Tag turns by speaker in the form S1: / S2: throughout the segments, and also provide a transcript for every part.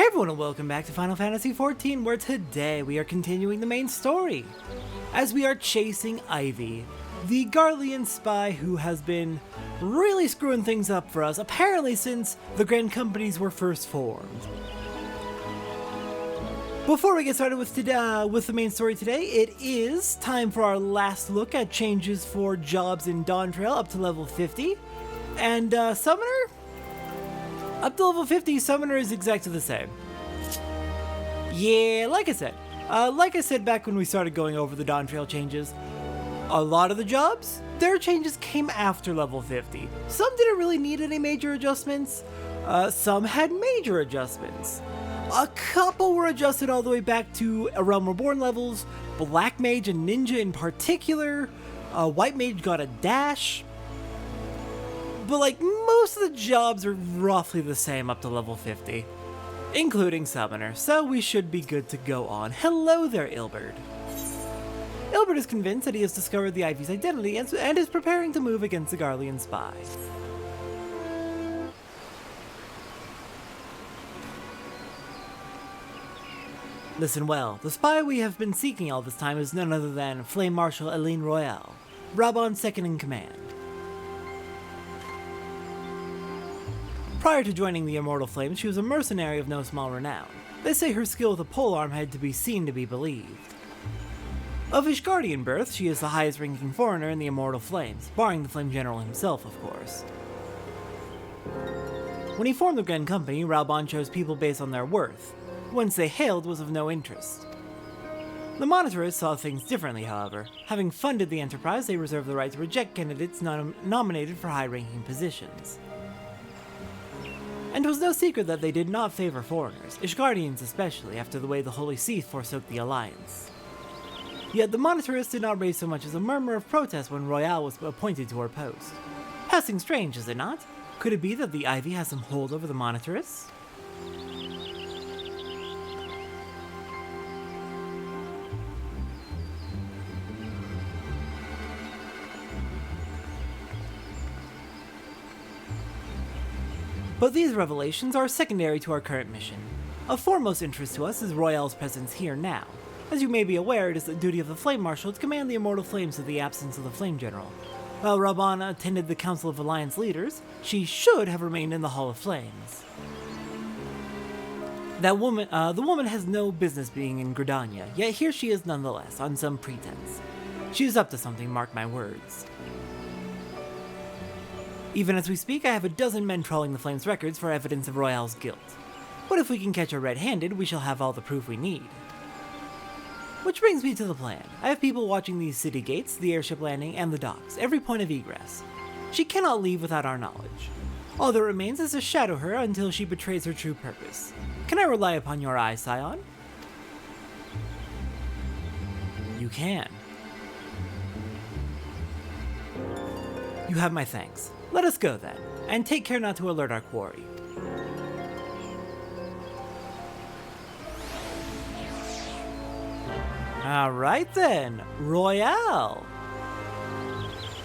S1: Hey everyone and welcome back to Final Fantasy XIV, where today we are continuing the main story, as we are chasing Ivy, the Garlean spy who has been really screwing things up for us, apparently since the Grand Companies were first formed. Before we get started with the main story today, it is time for our last look at changes for jobs in Dawntrail up to level 50, and Summoner? Up to level 50, Summoner is exactly the same. Yeah, like I said back when we started going over the Dawntrail changes, a lot of the jobs, their changes came after level 50. Some didn't really need any major adjustments, some had major adjustments. A couple were adjusted all the way back to A Realm Reborn levels, Black Mage and Ninja in particular, White Mage got a dash, but like most of the jobs are roughly the same up to level 50, including Summoner, so we should be good to go on. Hello there, Ilberd. Ilberd is convinced that he has discovered the Ivy's identity and is preparing to move against the Garlean spy. Listen well, the spy we have been seeking all this time is none other than Flame Marshal Eline Royale, Rabon's second in command. Prior to joining the Immortal Flames, she was a mercenary of no small renown. They say her skill with a polearm had to be seen to be believed. Of Ishgardian birth, she is the highest ranking foreigner in the Immortal Flames, barring the Flame General himself, of course. When he formed the Grand Company, Raubon chose people based on their worth. Whence they hailed was of no interest. The Monitorists saw things differently, however. Having funded the enterprise, they reserved the right to reject candidates nominated for high-ranking positions. And it was no secret that they did not favor foreigners, Ishgardians especially, after the way the Holy See forsook the Alliance. Yet the Monitorists did not raise so much as a murmur of protest when Royale was appointed to her post. Passing strange, is it not? Could it be that the Ivy has some hold over the Monitorists? But these revelations are secondary to our current mission. Of foremost interest to us is Royale's presence here now. As you may be aware, it is the duty of the Flame Marshal to command the Immortal Flames in the absence of the Flame General. While Raubon attended the Council of Alliance Leaders, she should have remained in the Hall of Flames. The woman has no business being in Gridania, yet here she is nonetheless, on some pretense. She is up to something, mark my words. Even as we speak, I have a dozen men trawling the Flames' records for evidence of Royale's guilt. But if we can catch her red-handed, we shall have all the proof we need. Which brings me to the plan. I have people watching these city gates, the airship landing, and the docks, every point of egress. She cannot leave without our knowledge. All that remains is to shadow her until she betrays her true purpose. Can I rely upon your eye, Scion? You can. You have my thanks. Let us go then, and take care not to alert our quarry. Alright then, Royale.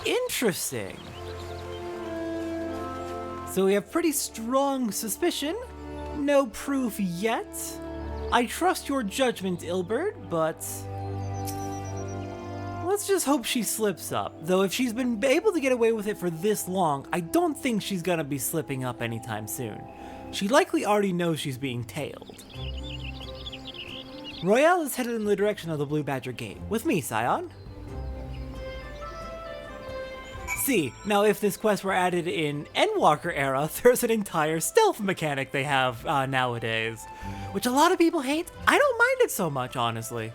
S1: Interesting. So we have pretty strong suspicion, no proof yet. I trust your judgment, Ilberd, but let's just hope she slips up. Though if she's been able to get away with it for this long, I don't think she's gonna be slipping up anytime soon. She likely already knows she's being tailed. Royale is headed in the direction of the Blue Badger Gate. With me, Scion. See, now if this quest were added in Endwalker era, there's an entire stealth mechanic they have nowadays. Which a lot of people hate. I don't mind it so much, honestly.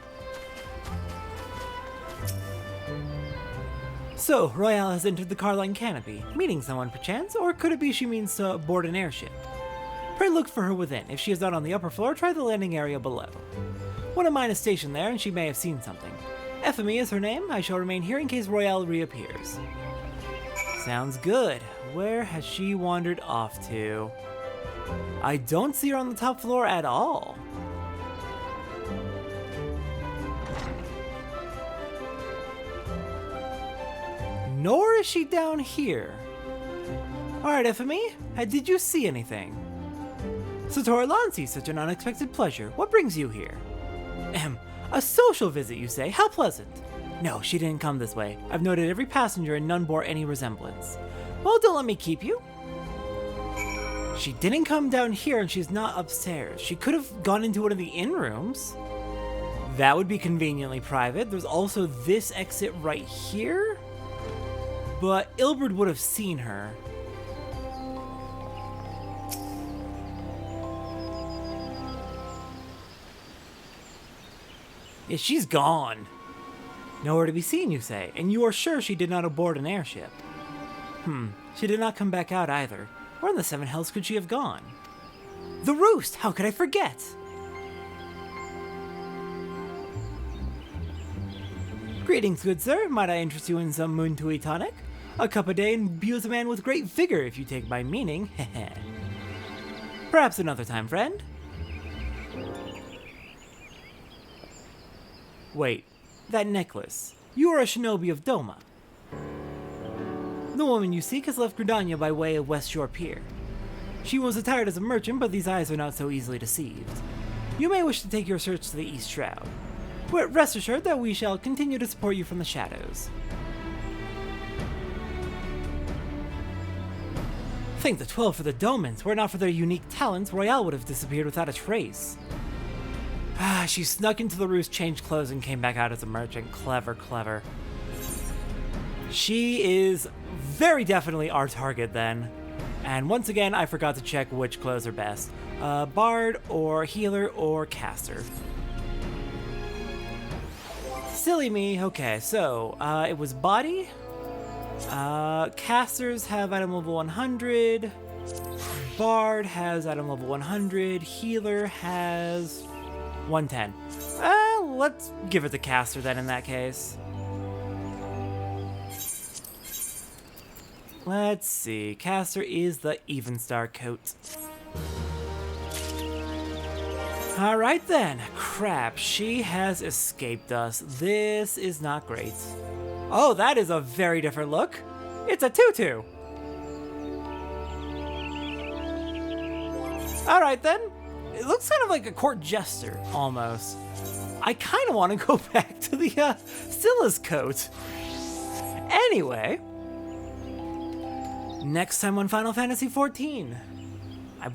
S1: So, Royale has entered the Carline Canopy, meeting someone perchance, or could it be she means to board an airship? Pray look for her within. If she is not on the upper floor, try the landing area below. One of mine is stationed there, and she may have seen something. Ephemy is her name. I shall remain here in case Royale reappears. Sounds good. Where has she wandered off to? I don't see her on the top floor at all. Nor is she down here. Alright, Ephemy, did you see anything? Satora Lancy, such an unexpected pleasure. What brings you here? A social visit, you say? How pleasant. No, she didn't come this way. I've noted every passenger and none bore any resemblance. Well, don't let me keep you. She didn't come down here and she's not upstairs. She could have gone into one of the inn rooms. That would be conveniently private. There's also this exit right here. But Ilberd would have seen her. Yeah, she's gone. Nowhere to be seen, you say, and you are sure she did not aboard an airship. She did not come back out either. Where in the seven hells could she have gone? The Roost! How could I forget? Greetings, good sir. Might I interest you in some Muntui tonic? A cup a day imbues a man with great vigor, if you take my meaning. Heh. Perhaps another time, friend? Wait, that necklace. You are a shinobi of Doma. The woman you seek has left Gridania by way of West Shore Pier. She was attired as a merchant, but these eyes are not so easily deceived. You may wish to take your search to the East Shroud. But rest assured that we shall continue to support you from the shadows. Thank the 12 for the Domans. Were it not for their unique talents, Royale would have disappeared without a trace. She snuck into the Roost, changed clothes, and came back out as a merchant. Clever, clever. She is very definitely our target then. And once again, I forgot to check which clothes are best. Bard, or Healer, or Caster. Silly me. Okay, so, it was Body. Casters have item level 100. Bard has item level 100. Healer has 110. Let's give it to Caster then in that case. Let's see. Caster is the Evenstar coat. Alright then. Crap, she has escaped us. This is not great. Oh, that is a very different look. It's a tutu. Alright then. It looks kind of like a court jester, almost. I kind of want to go back to the Scylla's coat. Anyway. Next time on Final Fantasy XIV. I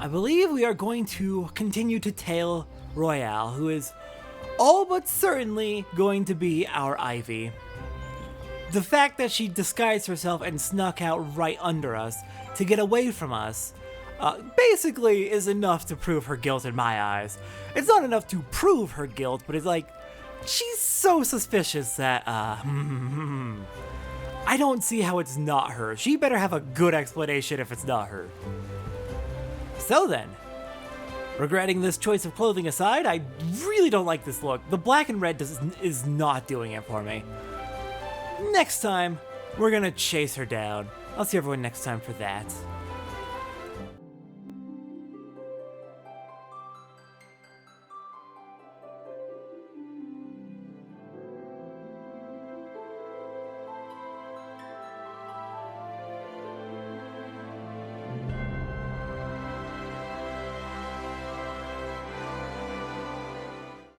S1: believe we are going to continue to tail Royale, who is all but certainly going to be our Ivy. The fact that she disguised herself and snuck out right under us to get away from us basically is enough to prove her guilt in my eyes. It's not enough to prove her guilt, but it's like, she's so suspicious that, I don't see how it's not her. She better have a good explanation if it's not her. So then, regretting this choice of clothing aside, I really don't like this look. The black and red is not doing it for me. Next time, we're gonna chase her down. I'll see everyone next time for that.